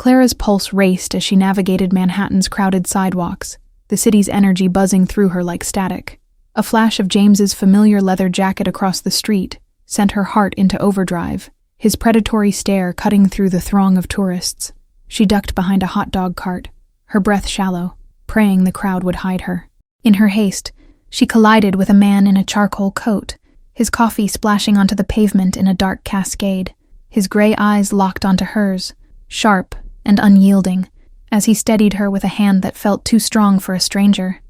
Clara's pulse raced as she navigated Manhattan's crowded sidewalks, the city's energy buzzing through her like static. A flash of James's familiar leather jacket across the street sent her heart into overdrive, his predatory stare cutting through the throng of tourists. She ducked behind a hot dog cart, her breath shallow, praying the crowd would hide her. In her haste, she collided with a man in a charcoal coat, his coffee splashing onto the pavement in a dark cascade. His gray eyes locked onto hers, sharp and unyielding, as he steadied her with a hand that felt too strong for a stranger.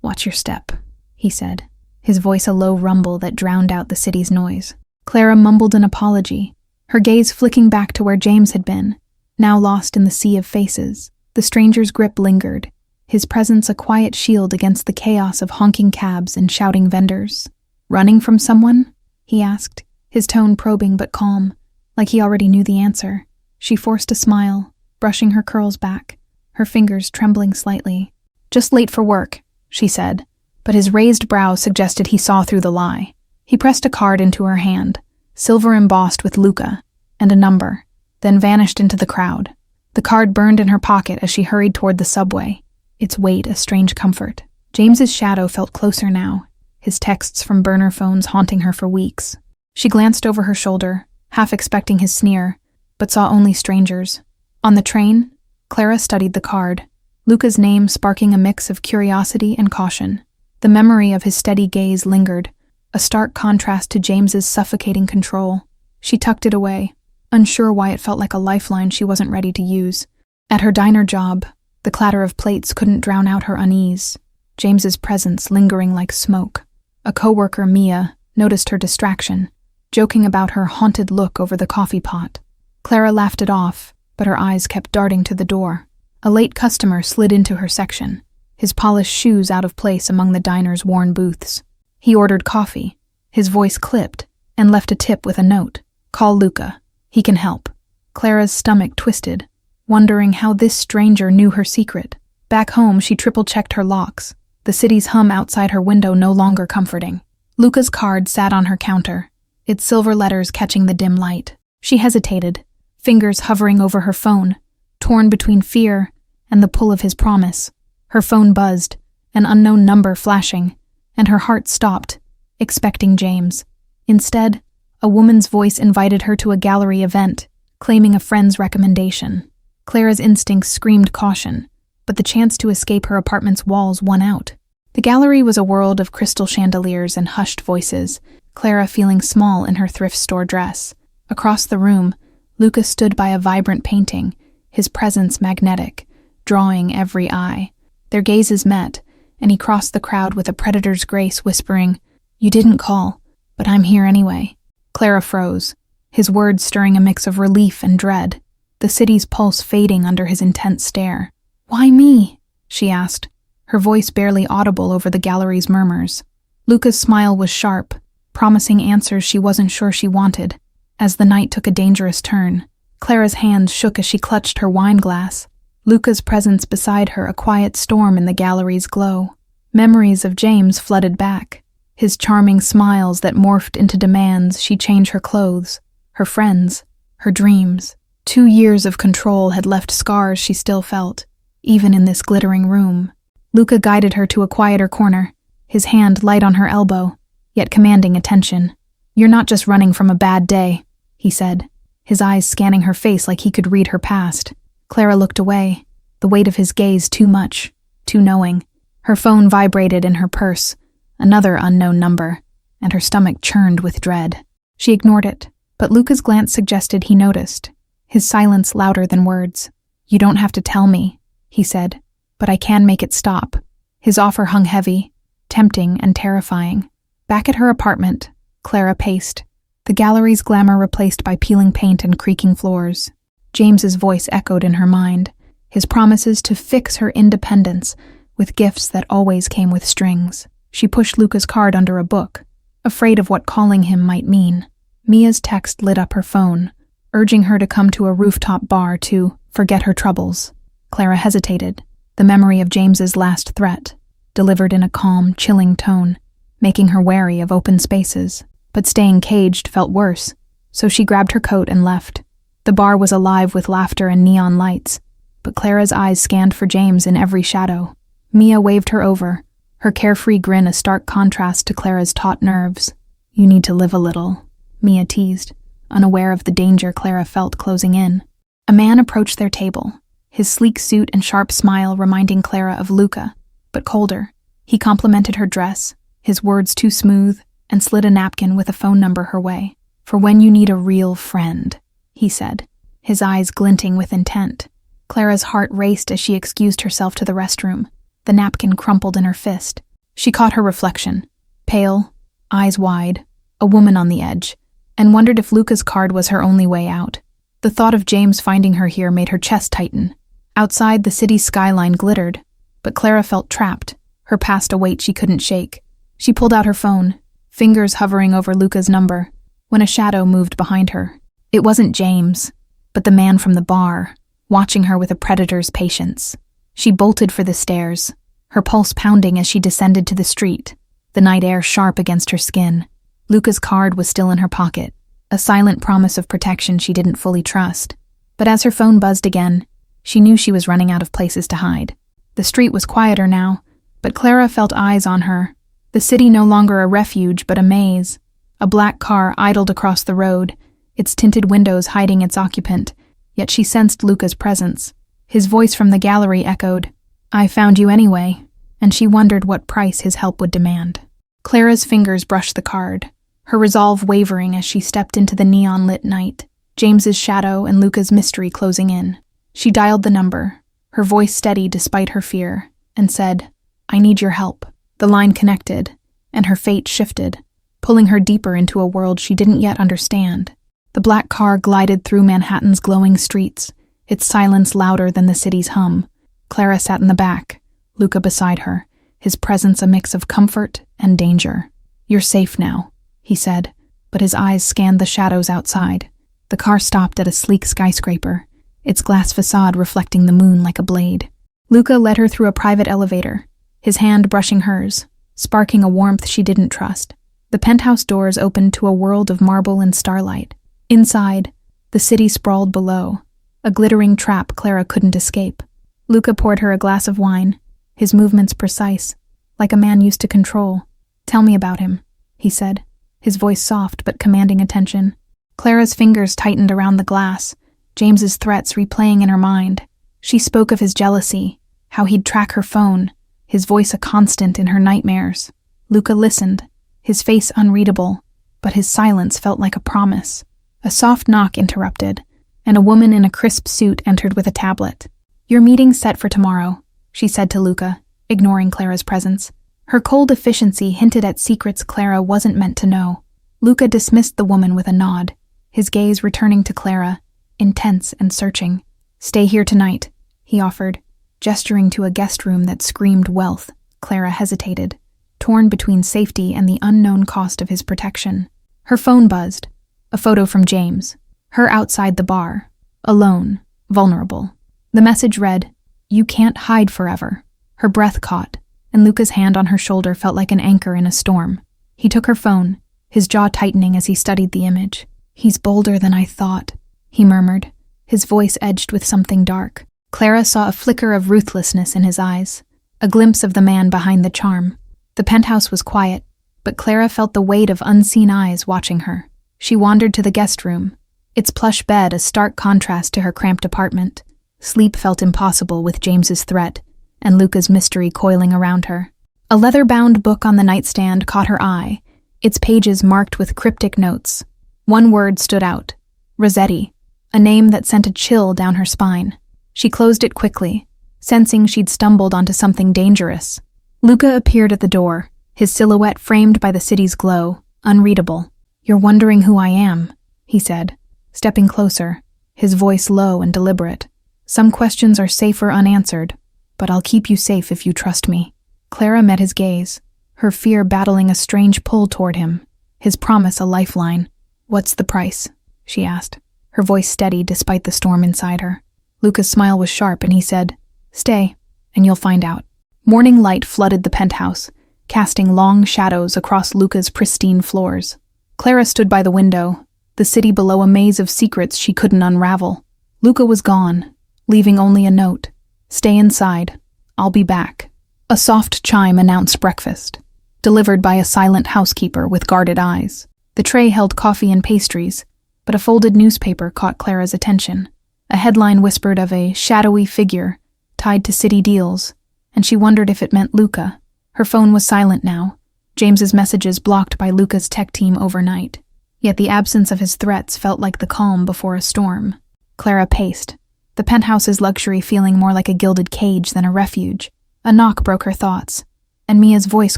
"Watch your step," he said, his voice a low rumble that drowned out the city's noise. Clara mumbled an apology, her gaze flicking back to where James had been, now lost in the sea of faces. The stranger's grip lingered, his presence a quiet shield against the chaos of honking cabs and shouting vendors. "Running from someone?" he asked, his tone probing but calm, like he already knew the answer. She forced a smile, brushing her curls back, her fingers trembling slightly. "Just late for work," she said, but his raised brow suggested he saw through the lie. He pressed a card into her hand, silver embossed with Luca, and a number, then vanished into the crowd. The card burned in her pocket as she hurried toward the subway, its weight a strange comfort. James's shadow felt closer now, his texts from burner phones haunting her for weeks. She glanced over her shoulder, half expecting his sneer, but saw only strangers. On the train, Clara studied the card, Luca's name sparking a mix of curiosity and caution. The memory of his steady gaze lingered, a stark contrast to James's suffocating control. She tucked it away, unsure why it felt like a lifeline she wasn't ready to use. At her diner job, the clatter of plates couldn't drown out her unease, James's presence lingering like smoke. A coworker, Mia, noticed her distraction, joking about her haunted look over the coffee pot. Clara laughed it off, but her eyes kept darting to the door. A late customer slid into her section, his polished shoes out of place among the diner's worn booths. He ordered coffee, his voice clipped, and left a tip with a note. "Call Luca. He can help." Clara's stomach twisted, wondering how this stranger knew her secret. Back home, she triple-checked her locks, the city's hum outside her window no longer comforting. Luca's card sat on her counter, its silver letters catching the dim light. She hesitated, fingers hovering over her phone, torn between fear and the pull of his promise. Her phone buzzed, an unknown number flashing, and her heart stopped, expecting James. Instead, a woman's voice invited her to a gallery event, claiming a friend's recommendation. Clara's instincts screamed caution, but the chance to escape her apartment's walls won out. The gallery was a world of crystal chandeliers and hushed voices, Clara feeling small in her thrift store dress. Across the room, Luca stood by a vibrant painting, his presence magnetic, drawing every eye. Their gazes met, and he crossed the crowd with a predator's grace, whispering, "You didn't call, but I'm here anyway." Clara froze, his words stirring a mix of relief and dread, the city's pulse fading under his intense stare. "Why me?" she asked, her voice barely audible over the gallery's murmurs. Luca's smile was sharp, promising answers she wasn't sure she wanted. As the night took a dangerous turn, Clara's hands shook as she clutched her wine glass, Luca's presence beside her a quiet storm in the gallery's glow. Memories of James flooded back, his charming smiles that morphed into demands she'd change her clothes, her friends, her dreams. 2 years of control had left scars she still felt, even in this glittering room. Luca guided her to a quieter corner, his hand light on her elbow, yet commanding attention. "You're not just running from a bad day," he said, his eyes scanning her face like he could read her past. Clara looked away, the weight of his gaze too much, too knowing. Her phone vibrated in her purse, another unknown number, and her stomach churned with dread. She ignored it, but Luca's glance suggested he noticed, his silence louder than words. "You don't have to tell me," he said, "but I can make it stop." His offer hung heavy, tempting and terrifying. Back at her apartment, Clara paced, the gallery's glamour replaced by peeling paint and creaking floors. James's voice echoed in her mind, his promises to fix her independence with gifts that always came with strings. She pushed Luca's card under a book, afraid of what calling him might mean. Mia's text lit up her phone, urging her to come to a rooftop bar to forget her troubles. Clara hesitated, the memory of James's last threat, delivered in a calm, chilling tone, making her wary of open spaces. But staying caged felt worse, so she grabbed her coat and left. The bar was alive with laughter and neon lights, but Clara's eyes scanned for James in every shadow. Mia waved her over, her carefree grin a stark contrast to Clara's taut nerves. "You need to live a little," Mia teased, unaware of the danger Clara felt closing in. A man approached their table, his sleek suit and sharp smile reminding Clara of Luca, but colder. He complimented her dress, his words too smooth, and slid a napkin with a phone number her way. "For when you need a real friend," he said, his eyes glinting with intent. Clara's heart raced as she excused herself to the restroom, the napkin crumpled in her fist. She caught her reflection, pale, eyes wide, a woman on the edge, and wondered if Luca's card was her only way out. The thought of James finding her here made her chest tighten. Outside, the city's skyline glittered, but Clara felt trapped, her past a weight she couldn't shake. She pulled out her phone, fingers hovering over Luca's number, when a shadow moved behind her. It wasn't James, but the man from the bar, watching her with a predator's patience. She bolted for the stairs, her pulse pounding as she descended to the street, the night air sharp against her skin. Luca's card was still in her pocket, a silent promise of protection she didn't fully trust. But as her phone buzzed again, she knew she was running out of places to hide. The street was quieter now, but Clara felt eyes on her. The city no longer a refuge, but a maze. A black car idled across the road, its tinted windows hiding its occupant, yet she sensed Luca's presence. His voice from the gallery echoed, "I found you anyway," and she wondered what price his help would demand. Clara's fingers brushed the card, her resolve wavering as she stepped into the neon-lit night, James's shadow and Luca's mystery closing in. She dialed the number, her voice steady despite her fear, and said, "I need your help." The line connected, and her fate shifted, pulling her deeper into a world she didn't yet understand. The black car glided through Manhattan's glowing streets, its silence louder than the city's hum. Clara sat in the back, Luca beside her, his presence a mix of comfort and danger. "You're safe now," he said, but his eyes scanned the shadows outside. The car stopped at a sleek skyscraper, its glass facade reflecting the moon like a blade. Luca led her through a private elevator, his hand brushing hers, sparking a warmth she didn't trust. The penthouse doors opened to a world of marble and starlight. Inside, the city sprawled below, a glittering trap Clara couldn't escape. Luca poured her a glass of wine, his movements precise, like a man used to control. "Tell me about him," he said, his voice soft but commanding attention. Clara's fingers tightened around the glass, James's threats replaying in her mind. She spoke of his jealousy, how he'd track her phone, his voice a constant in her nightmares. Luca listened, his face unreadable, but his silence felt like a promise. A soft knock interrupted, and a woman in a crisp suit entered with a tablet. "Your meeting's set for tomorrow," she said to Luca, ignoring Clara's presence. Her cold efficiency hinted at secrets Clara wasn't meant to know. Luca dismissed the woman with a nod, his gaze returning to Clara, intense and searching. "Stay here tonight," he offered, gesturing to a guest room that screamed wealth. Clara hesitated, torn between safety and the unknown cost of his protection. Her phone buzzed, a photo from James, her outside the bar, alone, vulnerable. The message read, "You can't hide forever." Her breath caught, and Luca's hand on her shoulder felt like an anchor in a storm. He took her phone, his jaw tightening as he studied the image. "He's bolder than I thought," he murmured, his voice edged with something dark. Clara saw a flicker of ruthlessness in his eyes, a glimpse of the man behind the charm. The penthouse was quiet, but Clara felt the weight of unseen eyes watching her. She wandered to the guest room, its plush bed a stark contrast to her cramped apartment. Sleep felt impossible with James's threat, and Luca's mystery coiling around her. A leather-bound book on the nightstand caught her eye, its pages marked with cryptic notes. One word stood out, Rossetti, a name that sent a chill down her spine. She closed it quickly, sensing she'd stumbled onto something dangerous. Luca appeared at the door, his silhouette framed by the city's glow, unreadable. "You're wondering who I am," he said, stepping closer, his voice low and deliberate. "Some questions are safer unanswered, but I'll keep you safe if you trust me." Clara met his gaze, her fear battling a strange pull toward him, his promise a lifeline. "What's the price?" she asked, her voice steady despite the storm inside her. Luca's smile was sharp and he said, "Stay, and you'll find out." Morning light flooded the penthouse, casting long shadows across Luca's pristine floors. Clara stood by the window, the city below a maze of secrets she couldn't unravel. Luca was gone, leaving only a note. "Stay inside. I'll be back." A soft chime announced breakfast, delivered by a silent housekeeper with guarded eyes. The tray held coffee and pastries, but a folded newspaper caught Clara's attention. A headline whispered of a shadowy figure tied to city deals, and she wondered if it meant Luca. Her phone was silent now, James's messages blocked by Luca's tech team overnight. Yet the absence of his threats felt like the calm before a storm. Clara paced, the penthouse's luxury feeling more like a gilded cage than a refuge. A knock broke her thoughts, and Mia's voice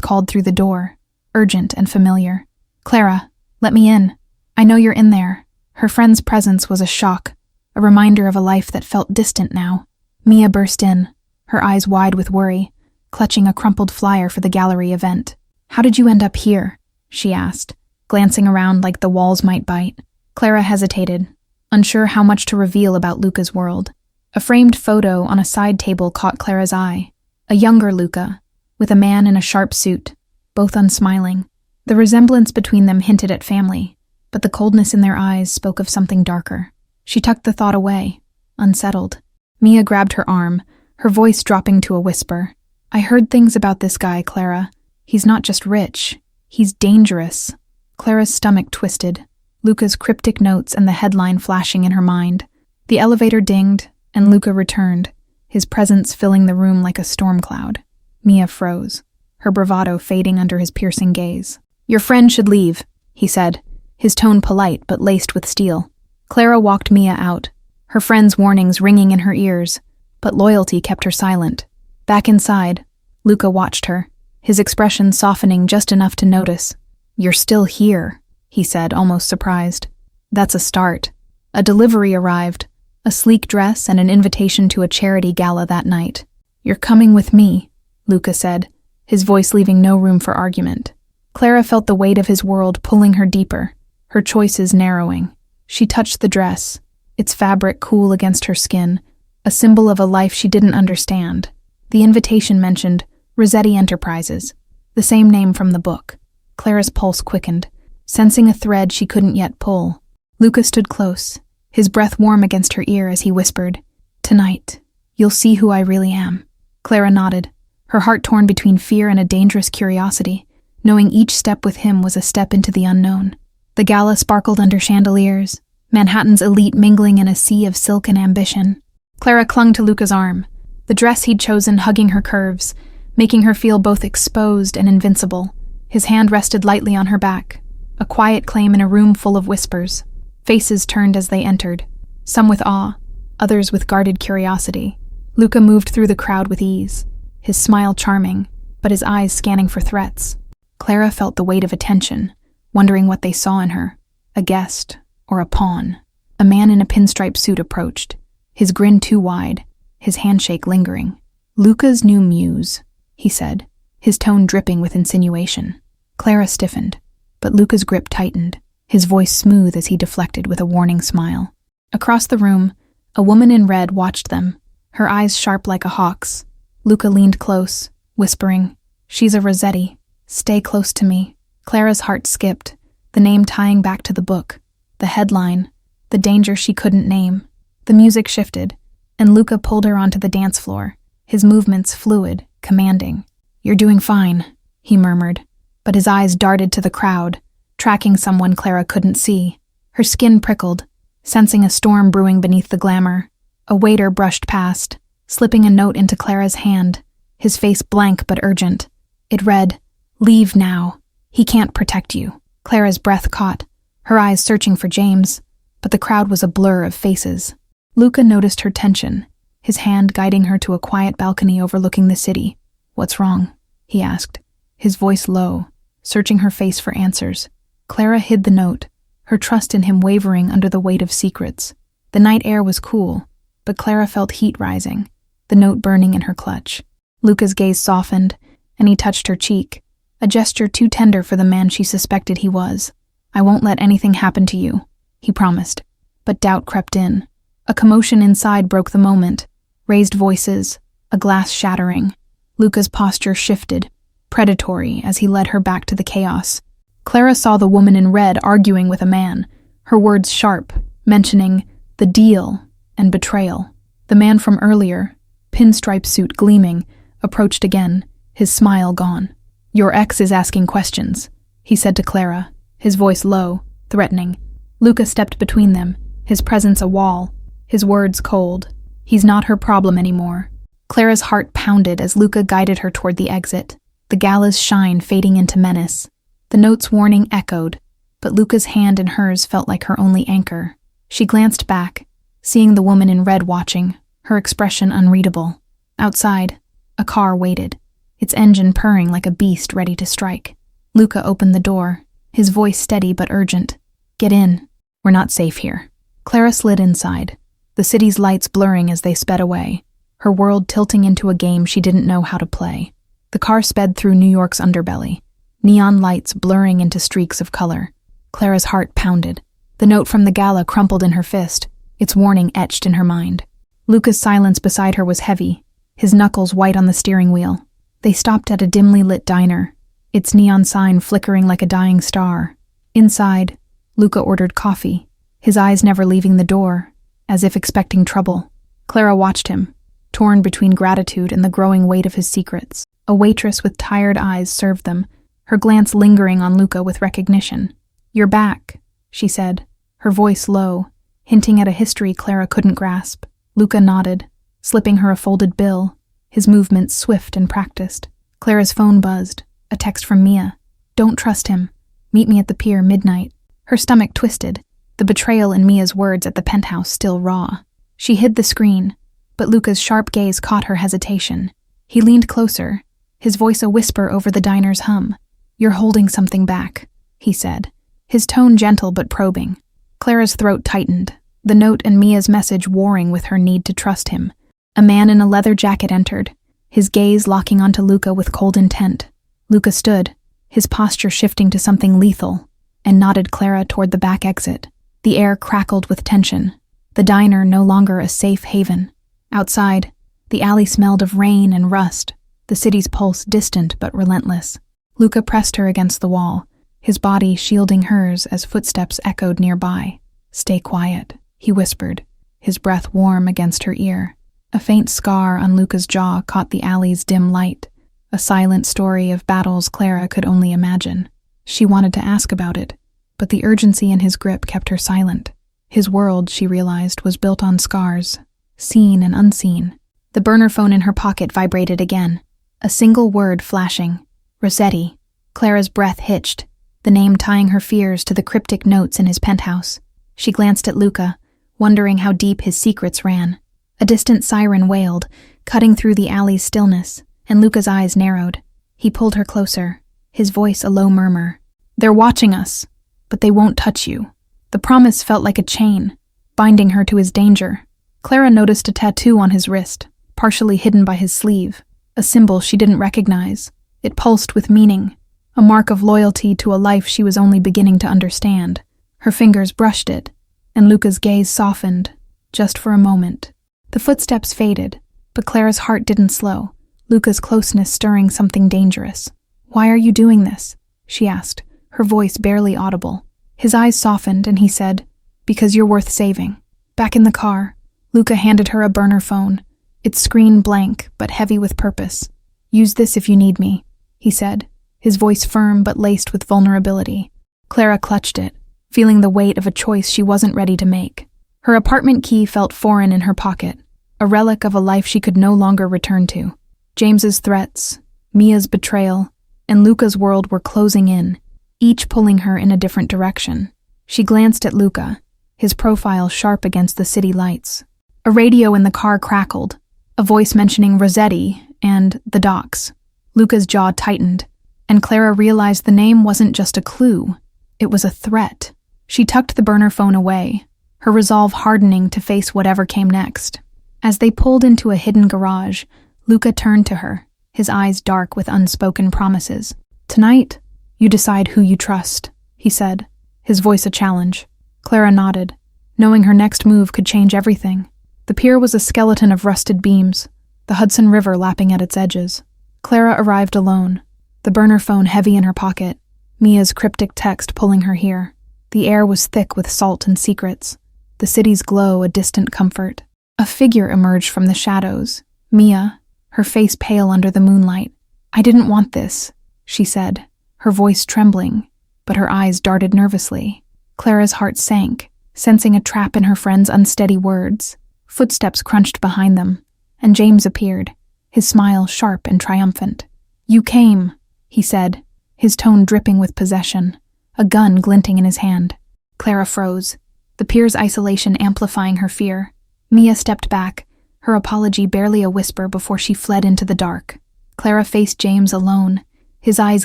called through the door, urgent and familiar. "Clara, let me in. I know you're in there." Her friend's presence was a shock, a reminder of a life that felt distant now. Mia burst in, her eyes wide with worry, clutching a crumpled flyer for the gallery event. "How did you end up here?" she asked, glancing around like the walls might bite. Clara hesitated, unsure how much to reveal about Luca's world. A framed photo on a side table caught Clara's eye. A younger Luca, with a man in a sharp suit, both unsmiling. The resemblance between them hinted at family, but the coldness in their eyes spoke of something darker. She tucked the thought away, unsettled. Mia grabbed her arm, her voice dropping to a whisper. "I heard things about this guy, Clara. He's not just rich. He's dangerous." Clara's stomach twisted, Luca's cryptic notes and the headline flashing in her mind. The elevator dinged, and Luca returned, his presence filling the room like a storm cloud. Mia froze, her bravado fading under his piercing gaze. "Your friend should leave," he said, his tone polite but laced with steel. Clara walked Mia out, her friend's warnings ringing in her ears, but loyalty kept her silent. Back inside, Luca watched her, his expression softening just enough to notice. "You're still here," he said, almost surprised. "That's a start." A delivery arrived, a sleek dress and an invitation to a charity gala that night. "You're coming with me," Luca said, his voice leaving no room for argument. Clara felt the weight of his world pulling her deeper, her choices narrowing. She touched the dress, its fabric cool against her skin, a symbol of a life she didn't understand. The invitation mentioned Rossetti Enterprises, the same name from the book. Clara's pulse quickened, sensing a thread she couldn't yet pull. Luca stood close, his breath warm against her ear as he whispered, "Tonight, you'll see who I really am." Clara nodded, her heart torn between fear and a dangerous curiosity, knowing each step with him was a step into the unknown. The gala sparkled under chandeliers, Manhattan's elite mingling in a sea of silk and ambition. Clara clung to Luca's arm, the dress he'd chosen hugging her curves, making her feel both exposed and invincible. His hand rested lightly on her back, a quiet claim in a room full of whispers. Faces turned as they entered, some with awe, others with guarded curiosity. Luca moved through the crowd with ease, his smile charming, but his eyes scanning for threats. Clara felt the weight of attention, wondering what they saw in her, a guest or a pawn. A man in a pinstripe suit approached, his grin too wide, his handshake lingering. "Luca's new muse," he said, his tone dripping with insinuation. Clara stiffened, but Luca's grip tightened, his voice smooth as he deflected with a warning smile. Across the room, a woman in red watched them, her eyes sharp like a hawk's. Luca leaned close, whispering, "She's a Rossetti. Stay close to me." Clara's heart skipped, the name tying back to the book, the headline, the danger she couldn't name. The music shifted, and Luca pulled her onto the dance floor, his movements fluid, commanding. "You're doing fine," he murmured, but his eyes darted to the crowd, tracking someone Clara couldn't see. Her skin prickled, sensing a storm brewing beneath the glamour. A waiter brushed past, slipping a note into Clara's hand, his face blank but urgent. It read, "Leave now. He can't protect you." Clara's breath caught, her eyes searching for James, but the crowd was a blur of faces. Luca noticed her tension, his hand guiding her to a quiet balcony overlooking the city. "What's wrong?" he asked, his voice low, searching her face for answers. Clara hid the note, her trust in him wavering under the weight of secrets. The night air was cool, but Clara felt heat rising, the note burning in her clutch. Luca's gaze softened, and he touched her cheek, a gesture too tender for the man she suspected he was. "I won't let anything happen to you," he promised, but doubt crept in. A commotion inside broke the moment, raised voices, a glass shattering. Luca's posture shifted, predatory as he led her back to the chaos. Clara saw the woman in red arguing with a man, her words sharp, mentioning the deal and betrayal. The man from earlier, pinstripe suit gleaming, approached again, his smile gone. "Your ex is asking questions," he said to Clara, his voice low, threatening. Luca stepped between them, his presence a wall, his words cold. "He's not her problem anymore." Clara's heart pounded as Luca guided her toward the exit, the Gala's shine fading into menace. The note's warning echoed, but Luca's hand in hers felt like her only anchor. She glanced back, seeing the woman in red watching, her expression unreadable. Outside, a car waited, its engine purring like a beast ready to strike. Luca opened the door, his voice steady but urgent. "Get in. We're not safe here." Clara slid inside, the city's lights blurring as they sped away, her world tilting into a game she didn't know how to play. The car sped through New York's underbelly, neon lights blurring into streaks of color. Clara's heart pounded. The note from the Gala crumpled in her fist, its warning etched in her mind. Luca's silence beside her was heavy, his knuckles white on the steering wheel. They stopped at a dimly lit diner, its neon sign flickering like a dying star. Inside, Luca ordered coffee, his eyes never leaving the door, as if expecting trouble. Clara watched him, torn between gratitude and the growing weight of his secrets. A waitress with tired eyes served them, her glance lingering on Luca with recognition. "You're back," she said, her voice low, hinting at a history Clara couldn't grasp. Luca nodded, slipping her a folded bill, his movements swift and practiced. Clara's phone buzzed, a text from Mia. "Don't trust him. Meet me at the pier midnight." Her stomach twisted, the betrayal in Mia's words at the penthouse still raw. She hid the screen, but Luca's sharp gaze caught her hesitation. He leaned closer, his voice a whisper over the diner's hum. "You're holding something back," he said, his tone gentle but probing. Clara's throat tightened, the note and Mia's message warring with her need to trust him. A man in a leather jacket entered, his gaze locking onto Luca with cold intent. Luca stood, his posture shifting to something lethal, and nodded Clara toward the back exit. The air crackled with tension, the diner no longer a safe haven. Outside, the alley smelled of rain and rust, the city's pulse distant but relentless. Luca pressed her against the wall, his body shielding hers as footsteps echoed nearby. "Stay quiet," he whispered, his breath warm against her ear. A faint scar on Luca's jaw caught the alley's dim light, a silent story of battles Clara could only imagine. She wanted to ask about it, but the urgency in his grip kept her silent. His world, she realized, was built on scars, seen and unseen. The burner phone in her pocket vibrated again, a single word flashing. Rossetti. Clara's breath hitched, the name tying her fears to the cryptic notes in his penthouse. She glanced at Luca, wondering how deep his secrets ran. A distant siren wailed, cutting through the alley's stillness, and Luca's eyes narrowed. He pulled her closer, his voice a low murmur. "They're watching us, but they won't touch you." The promise felt like a chain, binding her to his danger. Clara noticed a tattoo on his wrist, partially hidden by his sleeve, a symbol she didn't recognize. It pulsed with meaning, a mark of loyalty to a life she was only beginning to understand. Her fingers brushed it, and Luca's gaze softened, just for a moment. The footsteps faded, but Clara's heart didn't slow, Luca's closeness stirring something dangerous. "Why are you doing this?" she asked, her voice barely audible. His eyes softened, and he said, "Because you're worth saving." Back in the car, Luca handed her a burner phone, its screen blank but heavy with purpose. "Use this if you need me," he said, his voice firm but laced with vulnerability. Clara clutched it, feeling the weight of a choice she wasn't ready to make. Her apartment key felt foreign in her pocket, a relic of a life she could no longer return to. James's threats, Mia's betrayal, and Luca's world were closing in, each pulling her in a different direction. She glanced at Luca, his profile sharp against the city lights. A radio in the car crackled, a voice mentioning Rossetti and the docks. Luca's jaw tightened, and Clara realized the name wasn't just a clue, it was a threat. She tucked the burner phone away, her resolve hardening to face whatever came next. As they pulled into a hidden garage, Luca turned to her, his eyes dark with unspoken promises. "Tonight, you decide who you trust," he said, his voice a challenge. Clara nodded, knowing her next move could change everything. The pier was a skeleton of rusted beams, the Hudson River lapping at its edges. Clara arrived alone, the burner phone heavy in her pocket, Mia's cryptic text pulling her here. The air was thick with salt and secrets, the city's glow a distant comfort. A figure emerged from the shadows, Mia, her face pale under the moonlight. "I didn't want this," she said, her voice trembling, but her eyes darted nervously. Clara's heart sank, sensing a trap in her friend's unsteady words. Footsteps crunched behind them, and James appeared, his smile sharp and triumphant. "You came," he said, his tone dripping with possession, a gun glinting in his hand. Clara froze, the pier's isolation amplifying her fear. Mia stepped back, her apology barely a whisper before she fled into the dark. Clara faced James alone, his eyes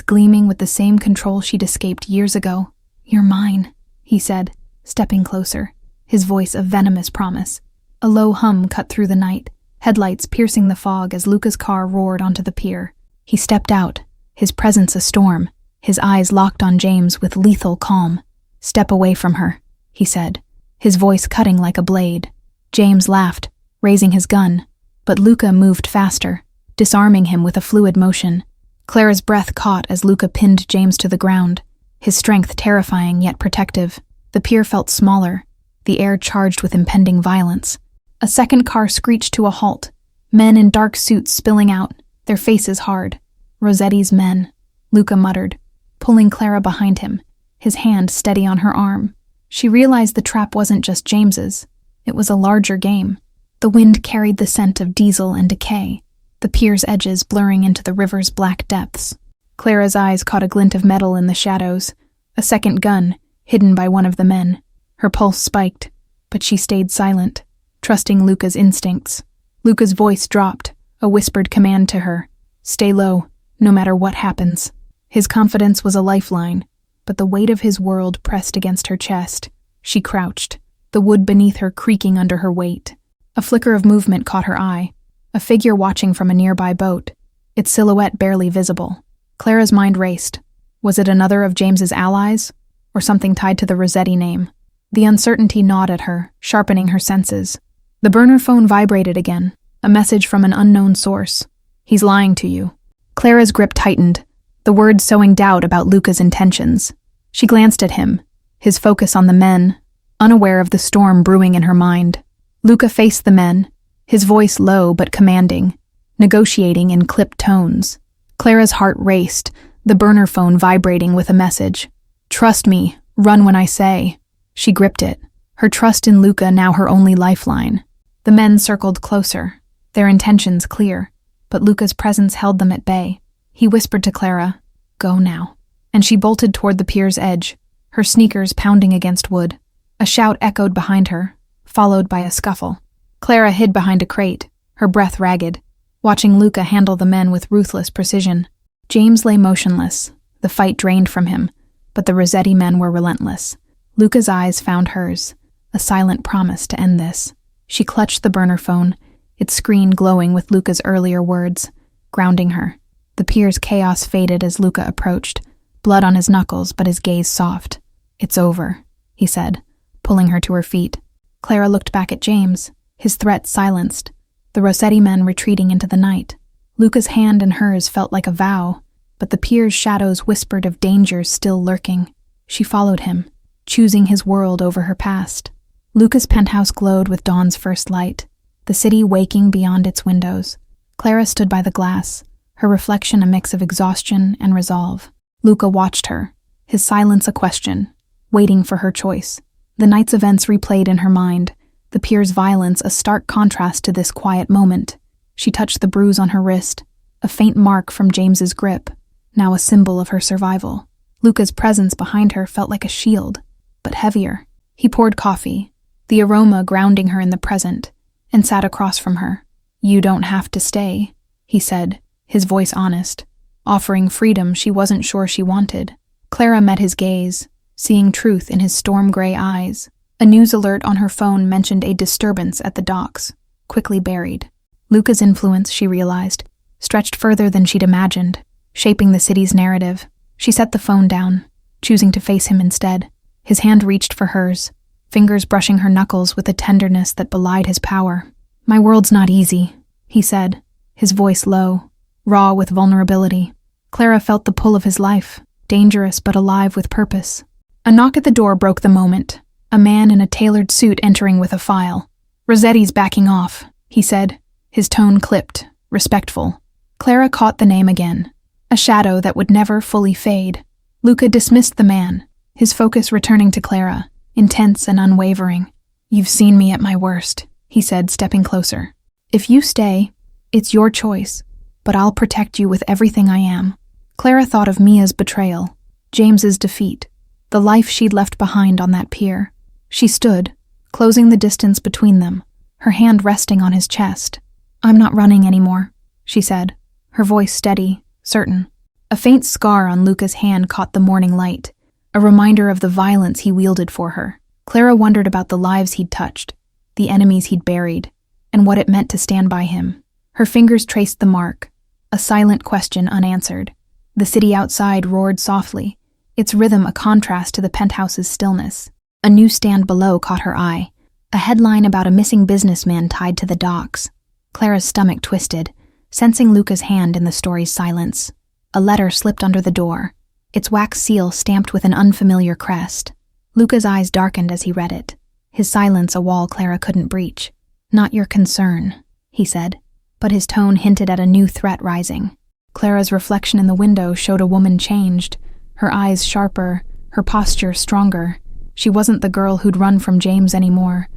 gleaming with the same control she'd escaped years ago. "You're mine," he said, stepping closer, his voice a venomous promise. A low hum cut through the night, headlights piercing the fog as Luca's car roared onto the pier. He stepped out, his presence a storm, his eyes locked on James with lethal calm. "Step away from her," he said, his voice cutting like a blade. James laughed, raising his gun, but Luca moved faster, disarming him with a fluid motion. Clara's breath caught as Luca pinned James to the ground, his strength terrifying yet protective. The pier felt smaller, the air charged with impending violence. A second car screeched to a halt, men in dark suits spilling out, their faces hard. "Rossetti's men," Luca muttered, pulling Clara behind him, his hand steady on her arm. She realized the trap wasn't just James's. It was a larger game. The wind carried the scent of diesel and decay, the pier's edges blurring into the river's black depths. Clara's eyes caught a glint of metal in the shadows, a second gun, hidden by one of the men. Her pulse spiked, but she stayed silent, trusting Luca's instincts. Luca's voice dropped, a whispered command to her. "Stay low, no matter what happens." His confidence was a lifeline, but the weight of his world pressed against her chest. She crouched, the wood beneath her creaking under her weight. A flicker of movement caught her eye, a figure watching from a nearby boat, its silhouette barely visible. Clara's mind raced. Was it another of James's allies, or something tied to the Rossetti name? The uncertainty gnawed at her, sharpening her senses. The burner phone vibrated again, a message from an unknown source. "He's lying to you." Clara's grip tightened, the words sowing doubt about Luca's intentions. She glanced at him, his focus on the men, unaware of the storm brewing in her mind. Luca faced the men, his voice low but commanding, negotiating in clipped tones. Clara's heart raced, the burner phone vibrating with a message. "Trust me, run when I say." She gripped it, her trust in Luca now her only lifeline. The men circled closer, their intentions clear, but Luca's presence held them at bay. He whispered to Clara, "Go now," and she bolted toward the pier's edge, her sneakers pounding against wood. A shout echoed behind her, followed by a scuffle. Clara hid behind a crate, her breath ragged, watching Luca handle the men with ruthless precision. James lay motionless, the fight drained from him, but the Rossetti men were relentless. Luca's eyes found hers, a silent promise to end this. She clutched the burner phone, its screen glowing with Luca's earlier words, grounding her. The pier's chaos faded as Luca approached, blood on his knuckles but his gaze soft. "It's over," he said, pulling her to her feet. Clara looked back at James, his threat silenced, the Rossetti men retreating into the night. Luca's hand in hers felt like a vow, but the pier's shadows whispered of dangers still lurking. She followed him, choosing his world over her past. Luca's penthouse glowed with dawn's first light, the city waking beyond its windows. Clara stood by the glass, her reflection a mix of exhaustion and resolve. Luca watched her, his silence a question, waiting for her choice. The night's events replayed in her mind, the pier's violence a stark contrast to this quiet moment. She touched the bruise on her wrist, a faint mark from James's grip, now a symbol of her survival. Luca's presence behind her felt like a shield, but heavier. He poured coffee, the aroma grounding her in the present, and sat across from her. "You don't have to stay," he said, his voice honest, offering freedom she wasn't sure she wanted. Clara met his gaze, seeing truth in his storm-gray eyes. A news alert on her phone mentioned a disturbance at the docks, quickly buried. Luca's influence, she realized, stretched further than she'd imagined, shaping the city's narrative. She set the phone down, choosing to face him instead. His hand reached for hers, fingers brushing her knuckles with a tenderness that belied his power. "My world's not easy," he said, his voice low, raw with vulnerability. Clara felt the pull of his life, dangerous but alive with purpose. A knock at the door broke the moment. A man in a tailored suit entering with a file. "Rossetti's backing off," he said, his tone clipped, respectful. Clara caught the name again, a shadow that would never fully fade. Luca dismissed the man, his focus returning to Clara, intense and unwavering. "You've seen me at my worst," he said, stepping closer. "If you stay, it's your choice, but I'll protect you with everything I am." Clara thought of Mia's betrayal, James's defeat, the life she'd left behind on that pier. She stood, closing the distance between them, her hand resting on his chest. "I'm not running anymore," she said, her voice steady, certain. A faint scar on Luca's hand caught the morning light, a reminder of the violence he wielded for her. Clara wondered about the lives he'd touched, the enemies he'd buried, and what it meant to stand by him. Her fingers traced the mark, a silent question unanswered. The city outside roared softly, its rhythm a contrast to the penthouse's stillness. A newsstand below caught her eye, a headline about a missing businessman tied to the docks. Clara's stomach twisted, sensing Luca's hand in the story's silence. A letter slipped under the door, its wax seal stamped with an unfamiliar crest. Luca's eyes darkened as he read it, his silence a wall Clara couldn't breach. "Not your concern," he said, but his tone hinted at a new threat rising. Clara's reflection in the window showed a woman changed, her eyes sharper, her posture stronger. She wasn't the girl who'd run from James anymore,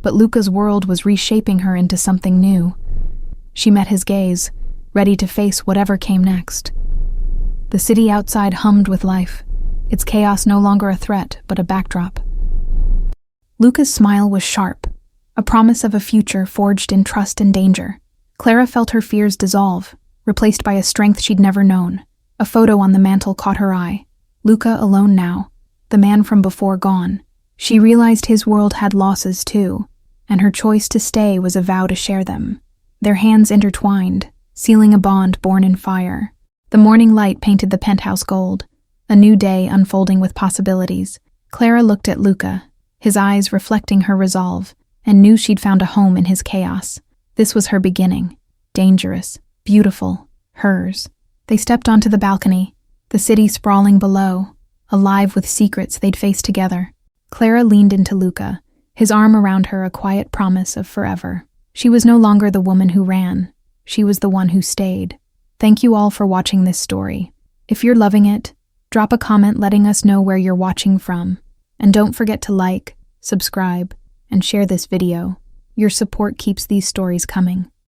but Luca's world was reshaping her into something new. She met his gaze, ready to face whatever came next. The city outside hummed with life, its chaos no longer a threat, but a backdrop. Luca's smile was sharp, a promise of a future forged in trust and danger. Clara felt her fears dissolve, replaced by a strength she'd never known. A photo on the mantel caught her eye. Luca alone now, the man from before gone. She realized his world had losses too, and her choice to stay was a vow to share them. Their hands intertwined, sealing a bond born in fire. The morning light painted the penthouse gold, a new day unfolding with possibilities. Clara looked at Luca, his eyes reflecting her resolve, and knew she'd found a home in his chaos. This was her beginning, dangerous, beautiful, hers. They stepped onto the balcony, the city sprawling below, alive with secrets they'd face together. Clara leaned into Luca, his arm around her a quiet promise of forever. She was no longer the woman who ran. She was the one who stayed. Thank you all for watching this story. If you're loving it, drop a comment letting us know where you're watching from. And don't forget to like, subscribe, and share this video. Your support keeps these stories coming.